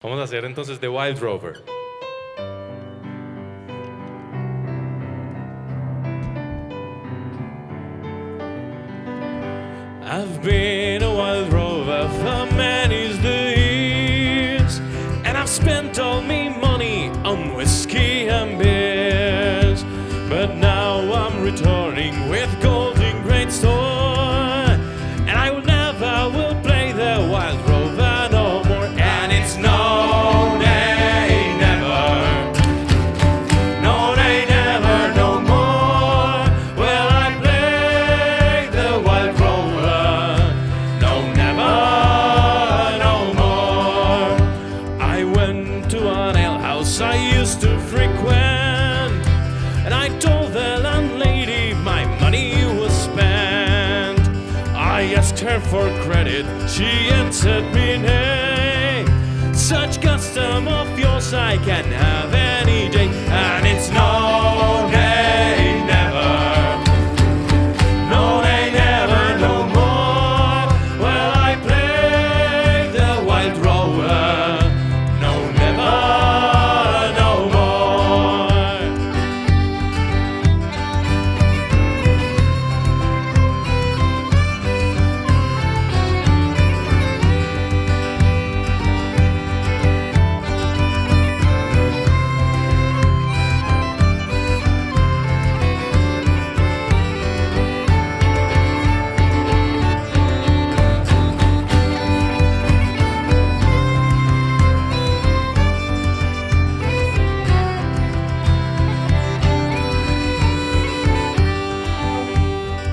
Vamos a hacer entonces The Wild Rover. I've been a wild rover for many years, and I've spent all me money on whiskey and beers. But now I'm returning with gold in great store, and I will never play the wild rover no more. And it's no, nay, never, no, nay, never, no more will I play the wild rover. No, never, no more. I went to an alehouse I used to frequent, and I told the landlady my money was spent. I asked her for credit, she answered me nay. Such custom of yours I can have any day. And it's no, nay, never, no, nay, never, no more will I play the wild rover. No, never, no more.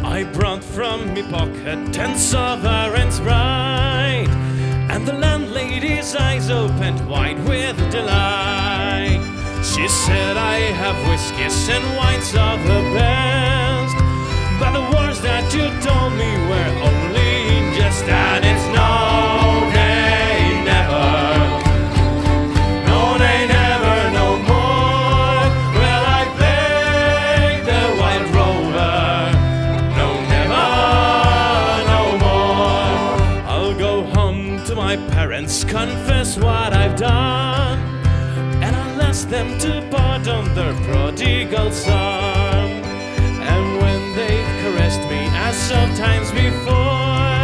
I brought from me pocket 10 sovereigns bright, and the landlady's eyes opened wide with delight. She said, I have whiskies and wines of the best, but the words that you told me were only in jest. And it's no, nay, never, no, nay, never, no more will I play the wild rover. No, never, no more. I'll go home to my parents, confess what I've done, and I'll ask them to pardon their prodigal son. And when they've caressed me as sometimes before,